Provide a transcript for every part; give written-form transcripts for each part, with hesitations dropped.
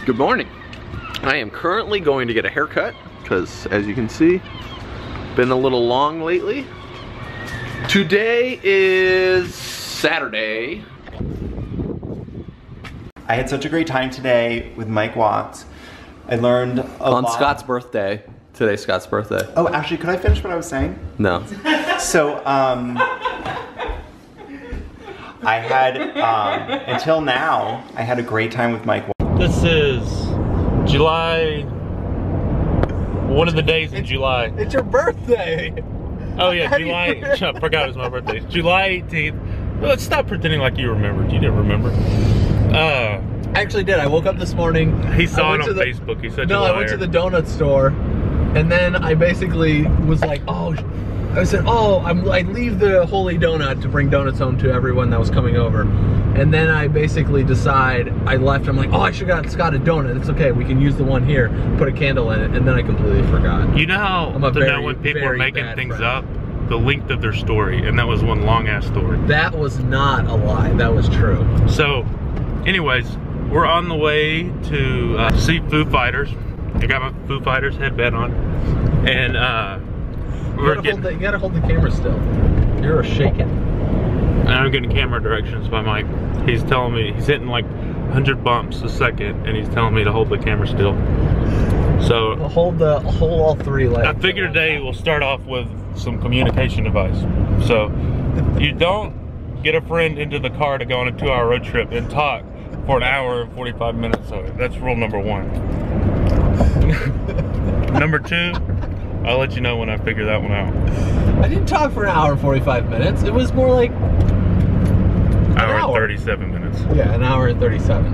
Good morning. I am currently going to get a haircut because, as you can see, been a little long lately. Today is Saturday. I had such a great time today with Mike Watts. I learned a lot. On Scott's birthday. Today's Scott's birthday. Oh, actually, could I finish what I was saying? No. So, I had, until now, I had a great time with Mike Watts. This is July, one of the days in July. It's your birthday! Oh yeah, July, I forgot it was my birthday. July 18th. Let's stop pretending like you remembered. You didn't remember. I actually did. I woke up this morning. He saw it on Facebook. He said, no, I went to the donut store, and then I basically was like, oh, I said, oh, I leave the Holy Donut to bring donuts home to everyone that was coming over. And then I basically I left, I'm like, oh, I should have got Scott a donut. It's okay, we can use the one here, put a candle in it, and then I completely forgot. You know how when people are making things up? The length of their story, and that was one long ass story. That was not a lie, that was true. So, anyways, we're on the way to see Foo Fighters. I got my Foo Fighters headband on, and you gotta hold the camera still. You're shaking. And I'm getting camera directions by Mike. He's telling me, he's hitting like 100 bumps a second, and he's telling me to hold the camera still. So hold all three legs. I figure today we'll start off with some communication device. So you don't get a friend into the car to go on a 2-hour road trip and talk for an hour and 45 minutes. So that's rule number 1. Number 2, I'll let you know when I figure that one out. I didn't talk for an hour and 45 minutes. It was more like an hour and 37 minutes. Yeah, an hour and 37.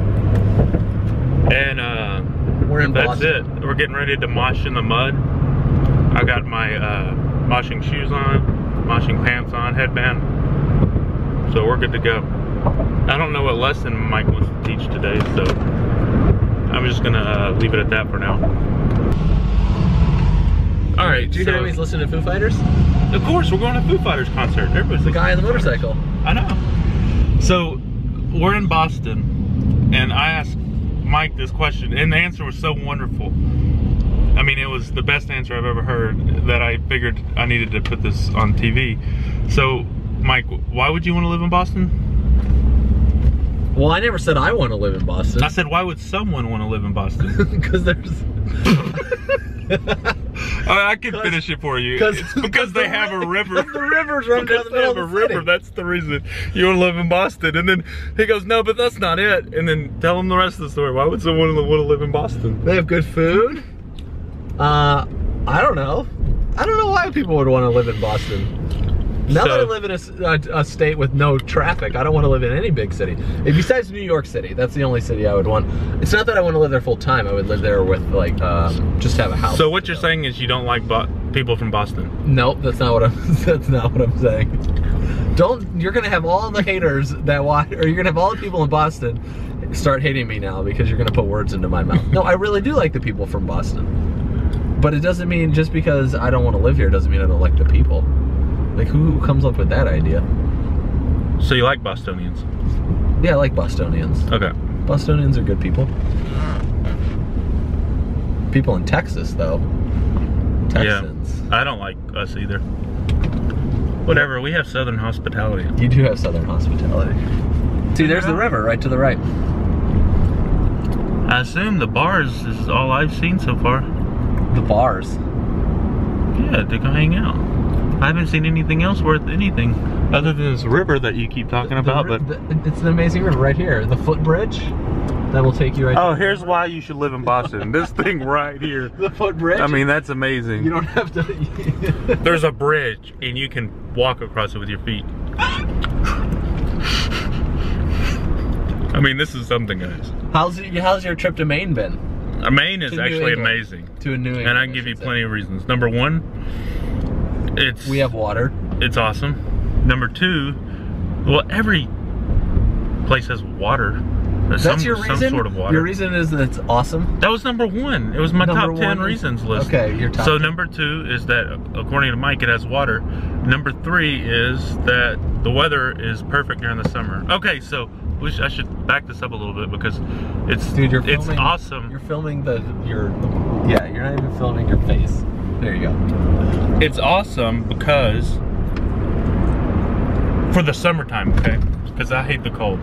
And we're in that's Boston. it. We're getting ready to mosh in the mud. I got my moshing shoes on, moshing pants on, headband. So we're good to go. I don't know what lesson Mike wants to teach today, so I'm just gonna leave it at that for now. All right. Do you hear he's listening to Foo Fighters? Of course, we're going to Foo Fighters concert. Everybody's the guy on the motorcycle. I know. So we're in Boston, and I asked Mike this question, and the answer was so wonderful. I mean, it was the best answer I've ever heard, that I figured I needed to put this on TV. So, Mike, why would you want to live in Boston? Well, I never said I want to live in Boston. I said, why would someone want to live in Boston? Because there's... I can finish it for you. It's because they have a river. The rivers run down the middle of the city. River. That's the reason you want to live in Boston. And then he goes, no, but that's not it. And then tell him the rest of the story. Why would someone want to live in Boston? They have good food. I don't know. I don't know why people would want to live in Boston. Now that I live in a state with no traffic, I don't want to live in any big city. Besides New York City, that's the only city I would want. It's not that I want to live there full time. I would live there with like, just have a house. So what you're saying is you don't like people from Boston? Nope, that's not what I'm saying. You're gonna have all the haters that watch, or you're gonna have all the people in Boston start hating me now because you're gonna put words into my mouth. No, I really do like the people from Boston. But it doesn't mean just because I don't want to live here doesn't mean I don't like the people. Like, who comes up with that idea? So you like Bostonians? Yeah, I like Bostonians. Okay. Bostonians are good people. People in Texas, though. Texans. Yeah, I don't like us either. Whatever, we have Southern hospitality. You do have Southern hospitality. See, there's the river right to the right. I assume the bars is all I've seen so far. The bars? Yeah, to go hang out. I haven't seen anything else worth anything other than this river that you keep talking about. But it's an amazing river right here. The footbridge that will take you right. Oh, here's why you should live in Boston. This thing right here. The footbridge. I mean, that's amazing. You don't have to. There's a bridge, and you can walk across it with your feet. I mean, this is something, guys. How's your trip to Maine been? Maine is actually amazing. To New England. And I can give you plenty of reasons. Number 1, we have water. It's awesome. Number 2, well, every place has water. That's your reason? Some sort of water. Your reason is that it's awesome? That was number 1. It was my top 10 reasons list. Okay, your top 10. Number 2 is that, according to Mike, it has water. Number 3 is that the weather is perfect during the summer. Okay, so I should back this up a little bit because it's Dude, it's awesome. You're filming you're not even filming your face. There you go. It's awesome because for the summertime, okay? Because I hate the cold.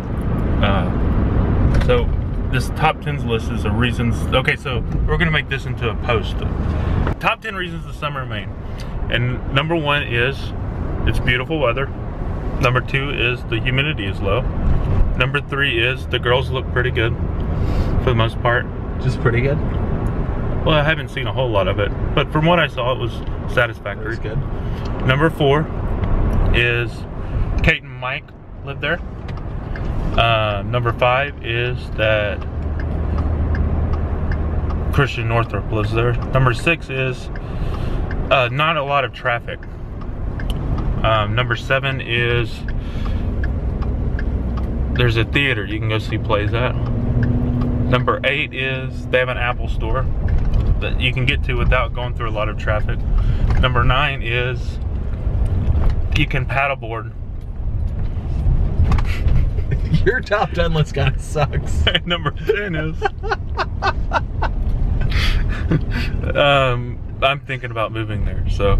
So this top 10s list is of reasons. Okay, so we're gonna make this into a post. Top 10 reasons to summer in Maine. And number 1 is it's beautiful weather. Number 2 is the humidity is low. Number 3 is the girls look pretty good for the most part. Just pretty good? Well, I haven't seen a whole lot of it, but from what I saw, it was satisfactory. That's good. Number 4 is Kate and Mike live there. Number 5 is that Christian Northrup lives there. Number 6 is not a lot of traffic. Number 7 is there's a theater you can go see plays at. Number 8 is they have an Apple store that you can get to without going through a lot of traffic. Number 9 is you can paddleboard. Your top 10 list kind of sucks. Number 10 is I'm thinking about moving there, so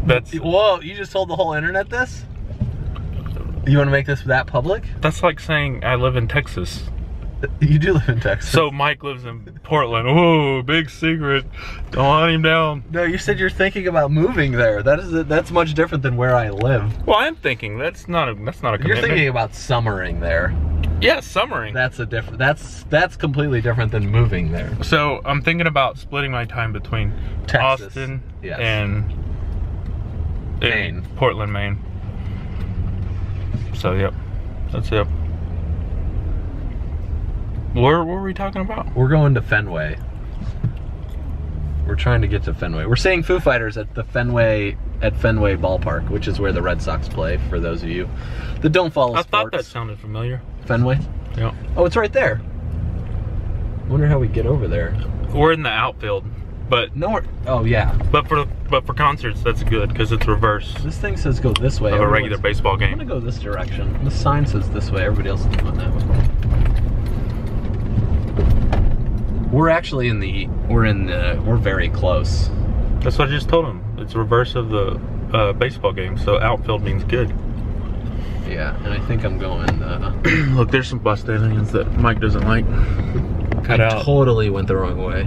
that's. Whoa, you just told the whole internet this? You want to make this that public? That's like saying I live in Texas. You do live in Texas. So Mike lives in Portland. Whoa, big secret. Don't hunt him down. No, you said you're thinking about moving there. That's much different than where I live. Well, I'm thinking that's not a commitment. You're thinking about summering there. Yeah, summering. That's completely different than moving there. So I'm thinking about splitting my time between Texas, Austin yes, and Maine. Portland, Maine. So yep, that's it. Where were we talking about? We're going to Fenway. We're trying to get to Fenway. We're seeing Foo Fighters at the Fenway Ballpark, which is where the Red Sox play, for those of you that don't follow sports. I thought that sounded familiar. Fenway? Yeah. Oh, it's right there. Wonder how we get over there. We're in the outfield, but no. Oh yeah. But for concerts, that's good because it's reverse. This thing says go this way. Of a regular baseball game. I'm gonna go this direction. The sign says this way. Everybody else is going that way. We're actually we're very close. That's what I just told him. It's reverse of the baseball game, so outfield means good. Yeah, and I think I'm going. Look, there's some bust aliens that Mike doesn't like. Cut out. Totally went the wrong way.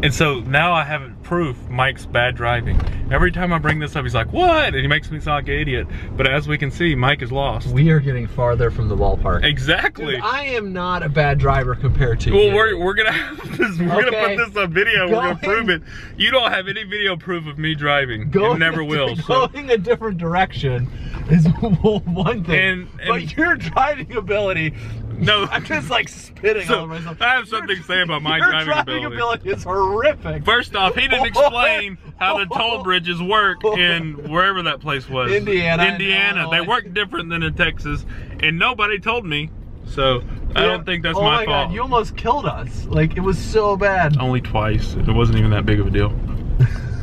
And so now I have proof Mike's bad driving. Every time I bring this up, he's like, what? And he makes me sound like an idiot. But as we can see, Mike is lost. We are getting farther from the ballpark. Exactly. Dude, I am not a bad driver compared to you. Well, we're gonna have this. We're gonna put this on video. We're gonna prove it. You don't have any video proof of me driving. You never will. Going a different direction is one thing. But your driving ability. No, I'm just like spitting on myself. I have something to say about my driving ability. Is horrific. First off, he didn't explain how the toll bridges work in wherever that place was. Indiana. They work different than in Texas, and nobody told me. So I don't think that's my fault. God, you almost killed us. Like, it was so bad. Only twice. It wasn't even that big of a deal.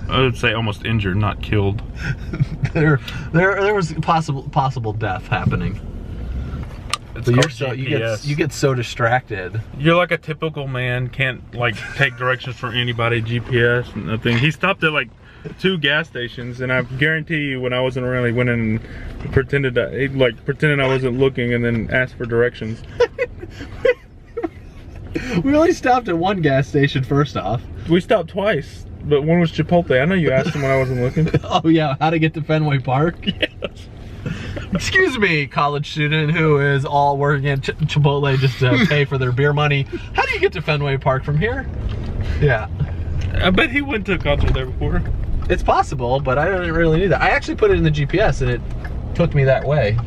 I would say almost injured, not killed. there was possible death happening. But you get so distracted. You're like a typical man, can't like take directions from anybody, GPS, nothing. He stopped at like 2 gas stations, and I guarantee you when I wasn't around, he went in and pretended I wasn't looking and then asked for directions. We only stopped at 1 gas station first off. We stopped twice, but one was Chipotle. I know you asked him when I wasn't looking. Oh yeah, how to get to Fenway Park? Yes. Excuse me, college student who is all working at Chipotle just to pay for their beer money. How do you get to Fenway Park from here? Yeah. I bet he went to a concert there before. It's possible, but I don't really need that. I actually put it in the GPS and it took me that way.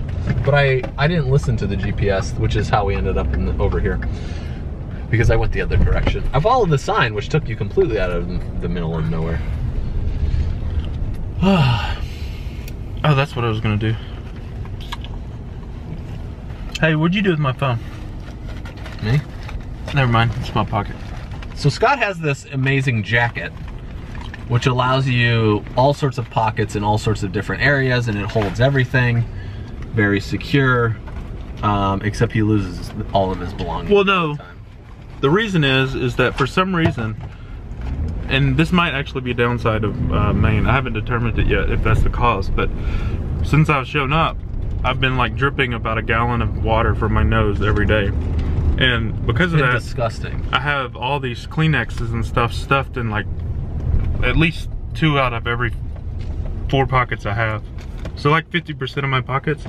But I didn't listen to the GPS, which is how we ended up over here. Because I went the other direction. I followed the sign, which took you completely out of the middle of nowhere. Oh, that's what I was gonna do. Hey, what'd you do with my phone? Me? Never mind, it's my pocket. So Scott has this amazing jacket, which allows you all sorts of pockets in all sorts of different areas, and it holds everything. Very secure. except he loses all of his belongings. Well, no. The reason is that for some reason, and this might actually be a downside of Maine. I haven't determined it yet if that's the cause, but since I've shown up, I've been like dripping about a gallon of water from my nose every day. And because of that, disgusting. I have all these Kleenexes and stuff stuffed in like at least 2 out of every 4 pockets I have. So like 50% of my pockets.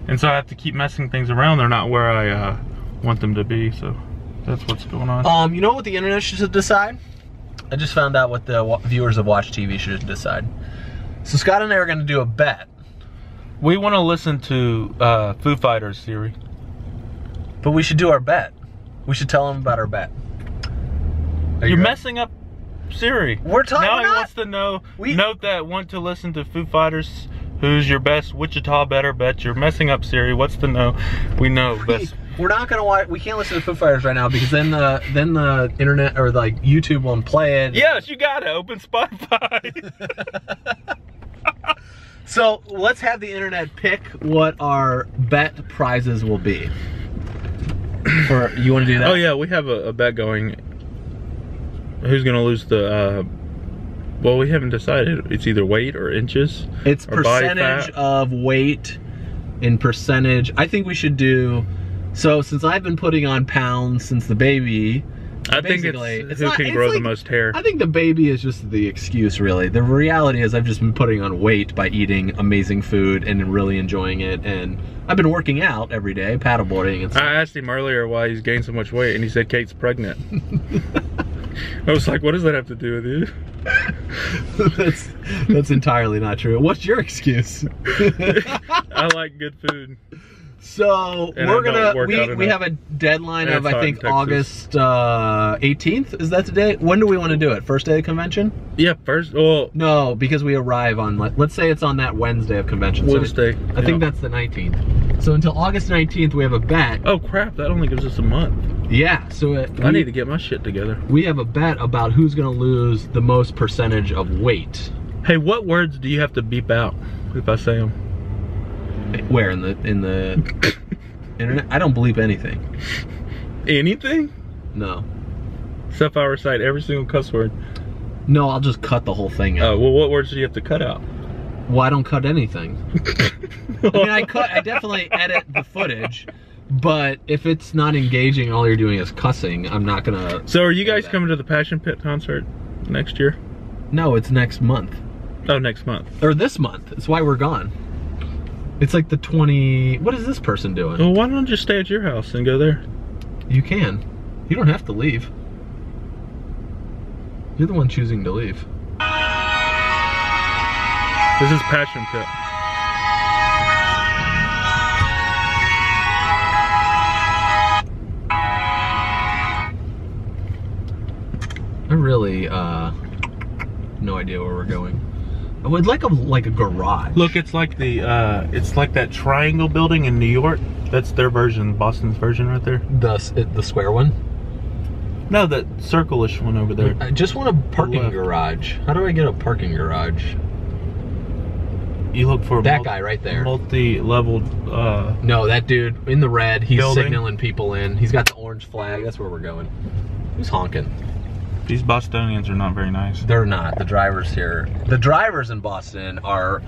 And so I have to keep messing things around. They're not where I want them to be. So that's what's going on. You know what the internet should decide? I just found out what the viewers of WatchTV should decide. So Scott and I are going to do a bet. We want to listen to Foo Fighters, Siri. But we should do our bet. We should tell them about our bet. You're messing up Siri. We're talking now about... he wants to know, note that want to listen to Foo Fighters, who's your best Wichita better bet. You're messing up Siri. What's the no? We know best. We're not gonna watch. We can't listen to Foo Fighters right now because then the internet or like YouTube won't play it. Yes, you gotta open Spotify. So let's have the internet pick what our bet prizes will be. You want to do that? Oh yeah, we have a bet going. Who's gonna lose the? Well, we haven't decided. It's either weight or inches. It's or percentage of weight in percentage. I think we should do. So since I've been putting on pounds since the baby, I think it's who can grow the most hair. I think the baby is just the excuse, really. The reality is I've just been putting on weight by eating amazing food and really enjoying it. And I've been working out every day, paddleboarding and stuff. I asked him earlier why he's gained so much weight, and he said Kate's pregnant. I was like, what does that have to do with you? That's entirely not true. What's your excuse? I like good food. So we're gonna we have a deadline of I think August 18th. Is that the date? When do we want to do it? First day of convention? Yeah, first. Well, no, because we arrive on let's say it's on that Wednesday of convention. Wednesday. So I think that's the 19th. So until August 19th, we have a bet. Oh crap! That only gives us a month. Yeah. So I need to get my shit together. We have a bet about who's gonna lose the most percentage of weight. Hey, what words do you have to beep out if I say them? Where in the internet? I don't bleep anything. Anything? No. Except I recite every single cuss word. No, I'll just cut the whole thing out. Oh, well, what words do you have to cut out? Well, I don't cut anything. I mean, I definitely edit the footage, but if it's not engaging and all you're doing is cussing, I'm not gonna. So are you guys coming to the Passion Pit concert next year? No, it's next month. Oh, next month. Or this month. That's why we're gone. It's like the 20... What is this person doing? Well, why don't you just stay at your house and go there? You can. You don't have to leave. You're the one choosing to leave. This is Passion Pit. I really, no idea where we're going. I would like a garage. Look, it's like that triangle building in New York. That's their version, Boston's version right there. The square one? No, that circle-ish one over there. I just want a parking garage. How do I get a parking garage? You look for that guy right there. Multi-leveled, No, that dude in the red, he's building. signaling people in. He's got the orange flag, that's where we're going. Who's honking? These Bostonians are not very nice. They're not. The drivers here. The drivers in Boston are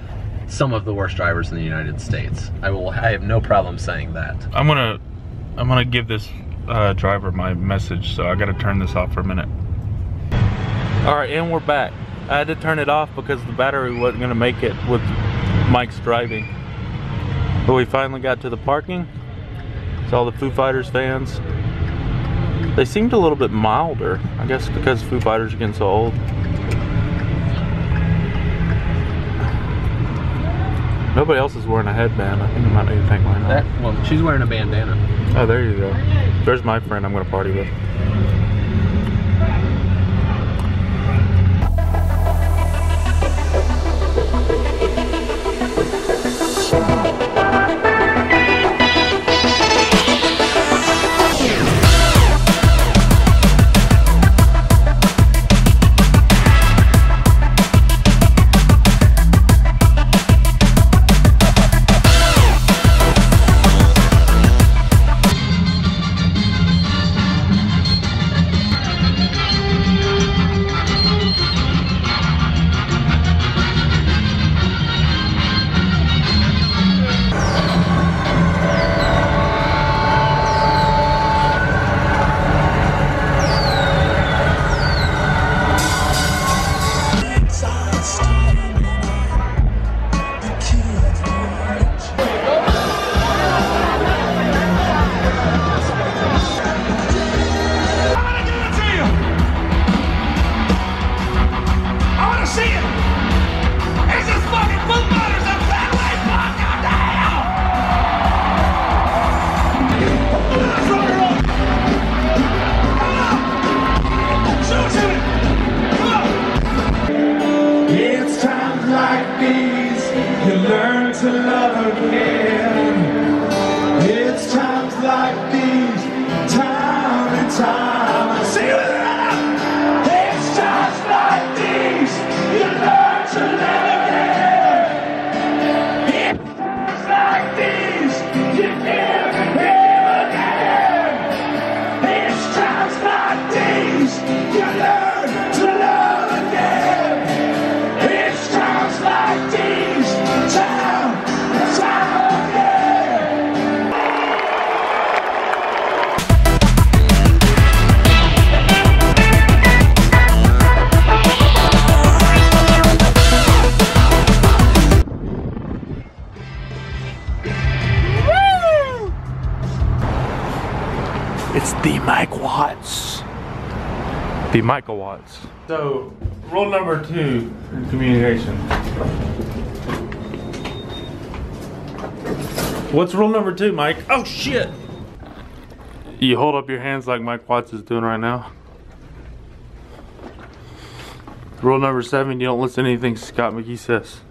some of the worst drivers in the United States. I have no problem saying that. I'm gonna give this driver my message, so I gotta turn this off for a minute. All right, and we're back. I had to turn it off because the battery wasn't gonna make it with Mike's driving. But we finally got to the parking. It's all the Foo Fighters fans. They seemed a little bit milder, I guess because Foo Fighters are getting so old. Nobody else is wearing a headband. I think I might need to take mine off. Well, she's wearing a bandana. Oh, there you go. There's my friend I'm gonna party with. to love again. It's times like these, time and time. I see you with it. It's times like these, you learn to live again. It's times like these, you give and give again. It's times like these, you learn to love again. It's times like these, time and time again. It's the Mike Watts. The Michael Watts. So, rule number 2 in communication. What's rule number 2, Mike? Oh shit! You hold up your hands like Mike Watts is doing right now. Rule number 7, you don't listen to anything Scott McGee says.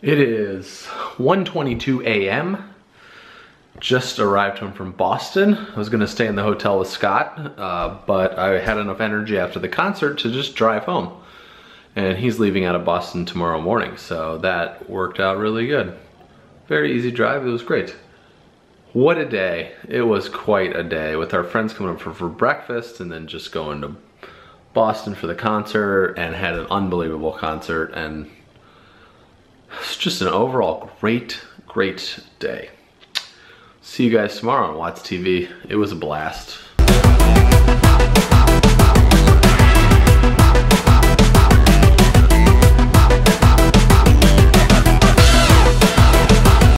It is 1:22 a.m. Just arrived home from Boston. I was gonna stay in the hotel with Scott, but I had enough energy after the concert to just drive home. And he's leaving out of Boston tomorrow morning, so that worked out really good. Very easy drive, it was great. What a day. It was quite a day with our friends coming up for breakfast and then just going to Boston for the concert and had an unbelievable concert, and it's just an overall great day. See you guys tomorrow on WattsTV. It was a blast.